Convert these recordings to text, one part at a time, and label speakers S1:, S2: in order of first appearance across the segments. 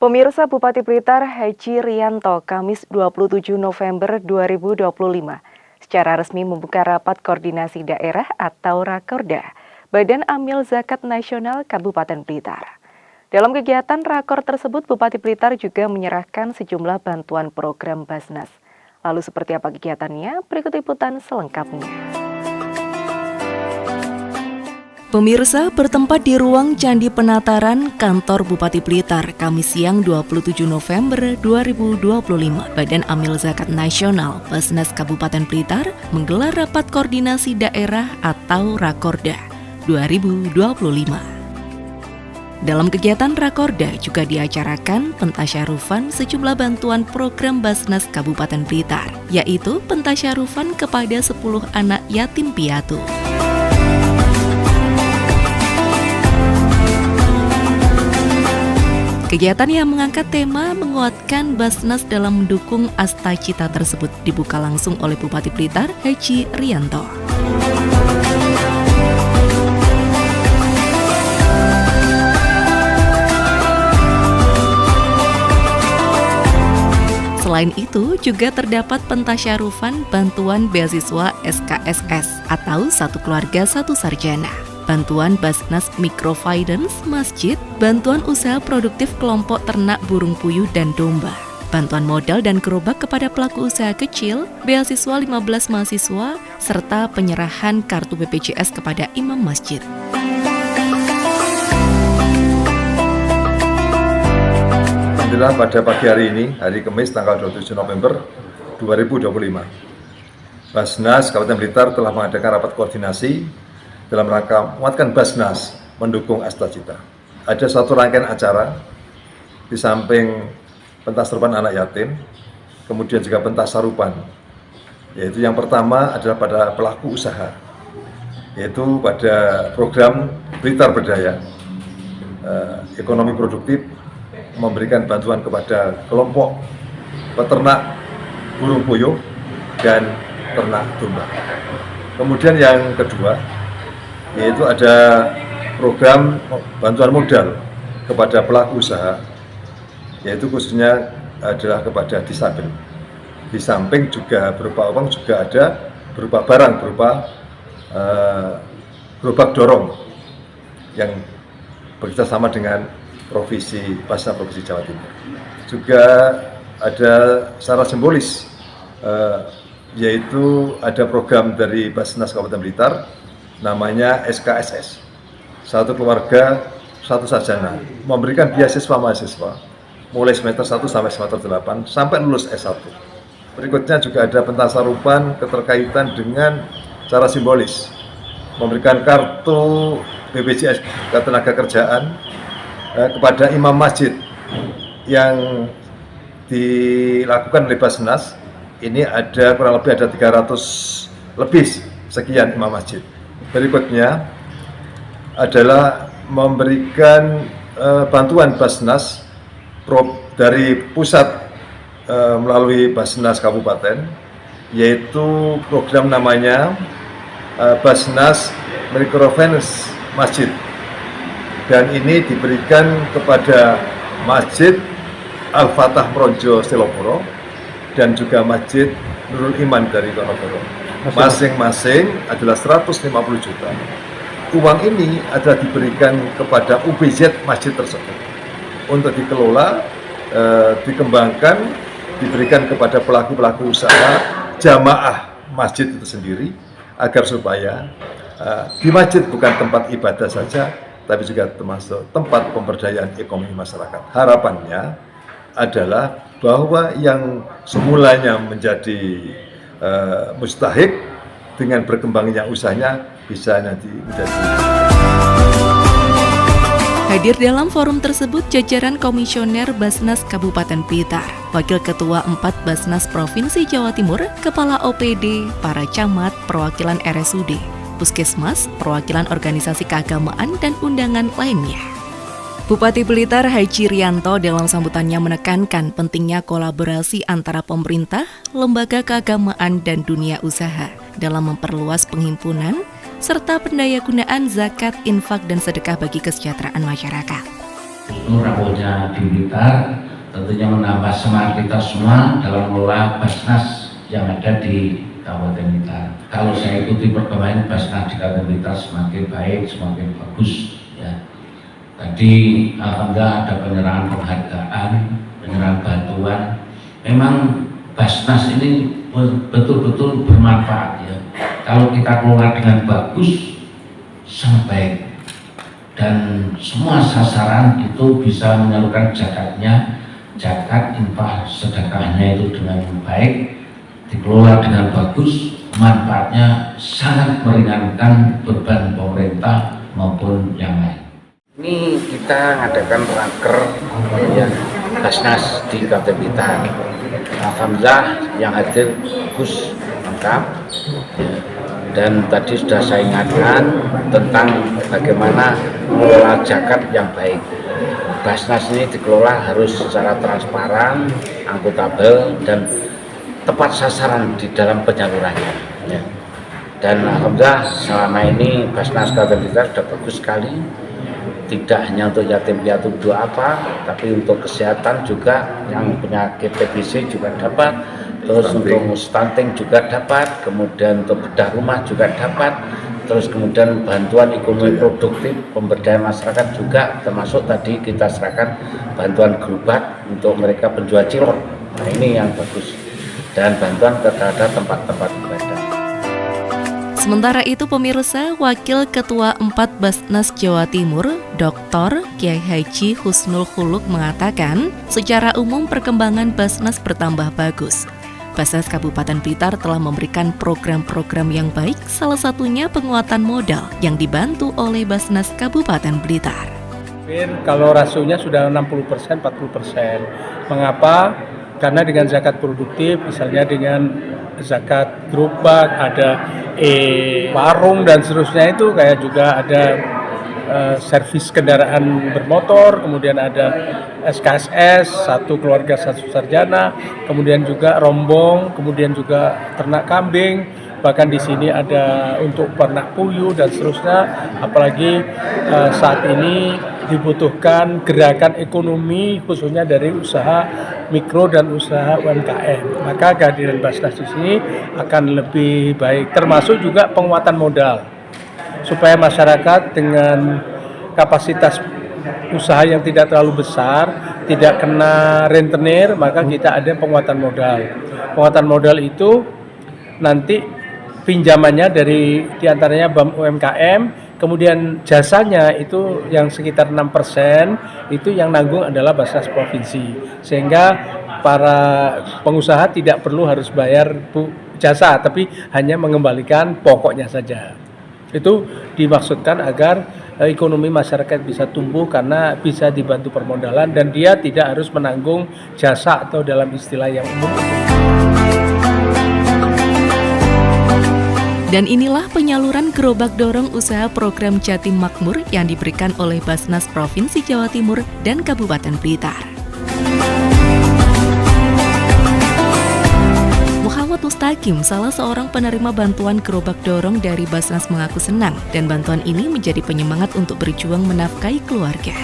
S1: Pemirsa, Bupati Blitar Haji Rianto Kamis 27 November 2025 secara resmi membuka rapat koordinasi daerah atau Rakorda Badan Amil Zakat Nasional Kabupaten Blitar. Dalam kegiatan rakor tersebut, Bupati Blitar juga menyerahkan sejumlah bantuan program Basnas. Lalu seperti apa kegiatannya? Berikut liputan selengkapnya.
S2: Pemirsa, bertempat di ruang Candi Penataran Kantor Bupati Blitar, Kamis siang 27 November 2025, Badan Amil Zakat Nasional Basnas Kabupaten Blitar menggelar rapat koordinasi daerah atau Rakorda 2025. Dalam kegiatan Rakorda juga diacarakan pentasyarufan sejumlah bantuan program Basnas Kabupaten Blitar, yaitu pentasyarufan kepada 10 anak yatim piatu. Kegiatan yang mengangkat tema menguatkan Basnas dalam mendukung Asta Cita tersebut dibuka langsung oleh Bupati Blitar Haji Rianto. Selain itu, juga terdapat pentasyarufan bantuan beasiswa SKSS atau Satu Keluarga Satu Sarjana, bantuan Basnas Microfinance Masjid, bantuan usaha produktif kelompok ternak burung puyuh dan domba, bantuan modal dan gerobak kepada pelaku usaha kecil, beasiswa 15 mahasiswa, serta penyerahan kartu BPJS kepada imam masjid.
S3: Alhamdulillah pada pagi hari ini, hari Kamis tanggal 27 November 2025, Basnas Kabupaten Blitar telah mengadakan rapat koordinasi dalam rangka menguatkan Basnas mendukung Asta Cita. Ada satu rangkaian acara di samping pentas sarupan anak yatim, kemudian juga pentas sarupan, yaitu yang pertama adalah pada pelaku usaha, yaitu pada program Blitar Berdaya, ekonomi produktif, memberikan bantuan kepada kelompok peternak burung puyuh dan ternak domba. Kemudian yang kedua, yaitu ada program bantuan modal kepada pelaku usaha, yaitu khususnya adalah kepada disabel. Di samping juga berupa uang, juga ada berupa barang, berupa gerobak dorong yang bekerjasama dengan Basnas Provinsi Jawa Timur. Juga ada secara simbolis, yaitu ada program dari Basnas Kabupaten Blitar, namanya SKSS, Satu Keluarga Satu Sarjana, memberikan beasiswa mahasiswa mulai semester 1 sampai semester 8 sampai lulus S1. Berikutnya juga ada pentasarupan keterkaitan dengan cara simbolis, memberikan kartu BPJS Ketenagakerjaan kepada imam masjid yang dilakukan oleh Basnas. Ini ada kurang lebih ada 300 lebih sekian imam masjid. Berikutnya adalah memberikan bantuan Basnas dari pusat melalui Basnas Kabupaten, yaitu program namanya Basnas Microfinance Masjid, dan ini diberikan kepada Masjid Al-Fatah Mronjo Seloporo dan juga Masjid Nurul Iman dari Tonoporo. Masing-masing adalah 150 juta. Uang ini adalah diberikan kepada UBZ masjid tersebut untuk dikelola, dikembangkan, diberikan kepada pelaku-pelaku usaha jamaah masjid itu sendiri, agar supaya di masjid bukan tempat ibadah saja, tapi juga termasuk tempat pemberdayaan ekonomi masyarakat. Harapannya adalah bahwa yang semulanya menjadi mustahik, dengan berkembangnya usahanya bisa nanti menjadi.
S2: Hadir dalam forum tersebut jajaran Komisioner Basnas Kabupaten Blitar, Wakil Ketua 4 Basnas Provinsi Jawa Timur, Kepala OPD, para camat, perwakilan RSUD, Puskesmas, perwakilan organisasi keagamaan, dan undangan lainnya. Bupati Blitar Haji Rianto dalam sambutannya menekankan pentingnya kolaborasi antara pemerintah, lembaga keagamaan, dan dunia usaha dalam memperluas penghimpunan serta pendayagunaan zakat, infak, dan sedekah bagi kesejahteraan masyarakat.
S4: Rawonya di Blitar, tentunya menambah semangat kita semua dalam mengelola Basnas yang ada di Kabupaten Blitar. Kalau saya ikuti perkembangan Basnas di Kabupaten Blitar semakin baik, semakin bagus. Ya. Tadi alhamdulillah ada penyerahan penghargaan, penyerahan bantuan. Memang Basnas ini betul-betul bermanfaat ya. Kalau kita kelola dengan bagus, sangat baik. Dan semua sasaran itu bisa menyalurkan zakatnya, zakat infak sedekahnya itu dengan baik, dikelola dengan bagus, manfaatnya sangat meringankan beban pemerintah maupun yang lain.
S5: Ini kita ngadakan raker ya, Basnas di Kabupaten Blitar. Alhamdulillah yang hadir bagus, lengkap. Dan tadi sudah saya ingatkan tentang bagaimana mengelola zakat yang baik. Basnas ini dikelola harus secara transparan, akuntabel, dan tepat sasaran di dalam penyalurannya. Ya. Dan alhamdulillah selama ini Basnas Kabupaten Blitar sudah bagus sekali. Tidak hanya untuk yatim piatu duafa, tapi untuk kesehatan juga, yang penyakit TBC juga dapat, terus untuk stunting juga dapat, kemudian untuk bedah rumah juga dapat, terus kemudian bantuan ekonomi produktif, pemberdayaan masyarakat juga, termasuk tadi kita serahkan bantuan gerobak untuk mereka penjual cilok. Nah ini yang bagus, dan bantuan terhadap tempat-tempat ibadah.
S2: Sementara itu pemirsa, Wakil Ketua 4 Basnas Jawa Timur, Dr. Kiai Haji Husnul Khuluq mengatakan, secara umum perkembangan Basnas bertambah bagus. Basnas Kabupaten Blitar telah memberikan program-program yang baik, salah satunya penguatan modal yang dibantu oleh Basnas Kabupaten Blitar.
S6: Kalau rasionya sudah 60%, 40%. Mengapa? Karena dengan zakat produktif, misalnya dengan zakat gerobak, ada warung dan seterusnya, itu kayak juga ada servis kendaraan bermotor, kemudian ada SKSS, satu keluarga satu sarjana, kemudian juga rombong, kemudian juga ternak kambing, bahkan di sini ada untuk pernak puyuh dan seterusnya. Apalagi saat ini dibutuhkan gerakan ekonomi khususnya dari usaha mikro dan usaha UMKM. Maka kehadiran Basnas di sini akan lebih baik, termasuk juga penguatan modal supaya masyarakat dengan kapasitas usaha yang tidak terlalu besar, tidak kena rentenir, maka kita ada penguatan modal. Penguatan modal itu nanti pinjamannya dari diantaranya BAM UMKM, kemudian jasanya itu yang sekitar 6%, itu yang nanggung adalah Basnas Provinsi. Sehingga para pengusaha tidak perlu harus bayar jasa, tapi hanya mengembalikan pokoknya saja. Itu dimaksudkan agar ekonomi masyarakat bisa tumbuh karena bisa dibantu permodalan dan dia tidak harus menanggung jasa atau dalam istilah yang umum.
S2: Dan inilah penyaluran gerobak dorong usaha program Jatim Makmur yang diberikan oleh Basnas Provinsi Jawa Timur dan Kabupaten Blitar. Muhammad Mustaqim, salah seorang penerima bantuan gerobak dorong dari Basnas, mengaku senang dan bantuan ini menjadi penyemangat untuk berjuang menafkahi keluarga.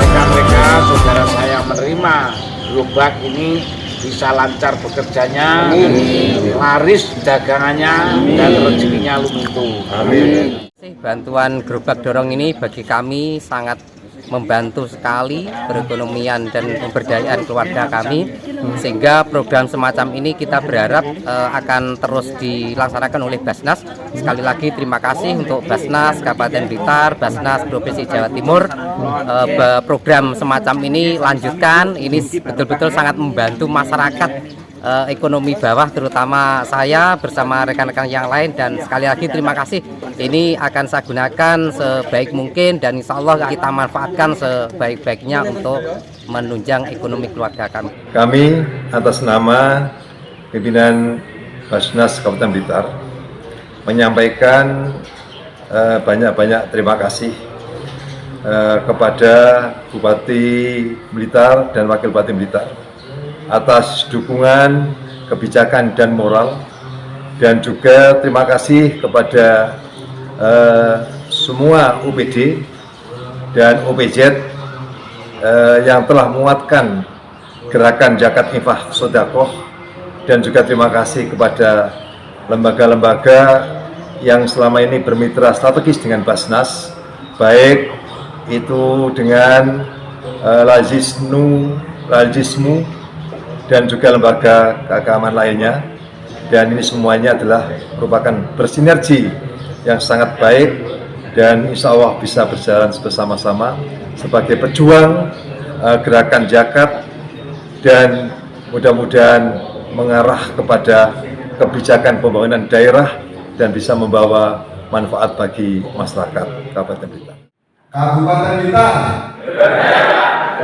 S5: Mereka saudara saya menerima gerobak ini bisa lancar bekerjanya, laris dagangannya, dan rezekinya lumintu. Amin.
S7: Bantuan gerobak dorong ini bagi kami sangat membantu sekali perekonomian dan pemberdayaan keluarga kami, sehingga program semacam ini kita berharap akan terus dilaksanakan oleh Basnas. Sekali lagi terima kasih untuk Basnas Kabupaten Blitar, Basnas Provinsi Jawa Timur. Program semacam ini lanjutkan, ini betul-betul sangat membantu masyarakat ekonomi bawah, terutama saya bersama rekan-rekan yang lain, dan sekali lagi terima kasih. Ini akan saya gunakan sebaik mungkin dan insya Allah kita manfaatkan sebaik-baiknya untuk menunjang ekonomi keluarga kami.
S3: Kami atas nama pimpinan Basnas Kabupaten Blitar menyampaikan banyak-banyak terima kasih kepada Bupati Blitar dan Wakil Bupati Blitar atas dukungan, kebijakan dan moral, dan juga terima kasih kepada semua UPD dan OPZ yang telah menguatkan gerakan zakat infak sodakoh, dan juga terima kasih kepada lembaga-lembaga yang selama ini bermitra strategis dengan Basnas, baik itu dengan Lajismu dan juga lembaga keagamaan lainnya, dan ini semuanya adalah merupakan bersinergi yang sangat baik dan insya Allah bisa berjalan bersama-sama sebagai pejuang gerakan zakat, dan mudah-mudahan mengarah kepada kebijakan pembangunan daerah dan bisa membawa manfaat bagi masyarakat Kabupaten Blitar.
S8: Kabupaten Blitar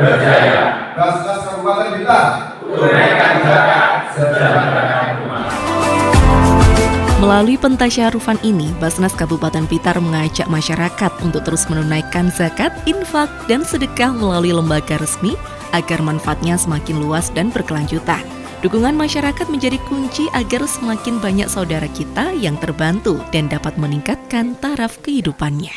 S8: berjaya. Basnas Kabupaten Blitar tunaikan zakat sejahtera.
S2: Melalui pentasyarufan ini, Basnas Kabupaten Blitar mengajak masyarakat untuk terus menunaikan zakat, infak, dan sedekah melalui lembaga resmi agar manfaatnya semakin luas dan berkelanjutan. Dukungan masyarakat menjadi kunci agar semakin banyak saudara kita yang terbantu dan dapat meningkatkan taraf kehidupannya.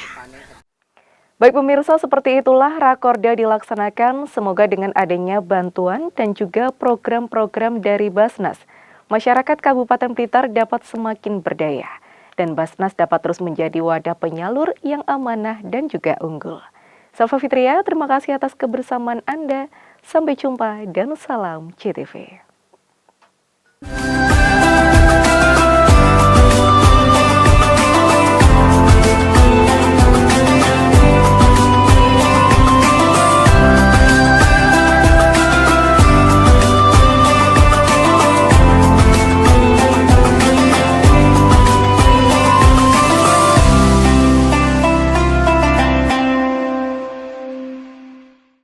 S1: Baik pemirsa, seperti itulah Rakorda dilaksanakan. Semoga dengan adanya bantuan dan juga program-program dari Basnas, masyarakat Kabupaten Blitar dapat semakin berdaya dan Basnas dapat terus menjadi wadah penyalur yang amanah dan juga unggul. Salva Fitria, terima kasih atas kebersamaan Anda. Sampai jumpa dan salam CTV.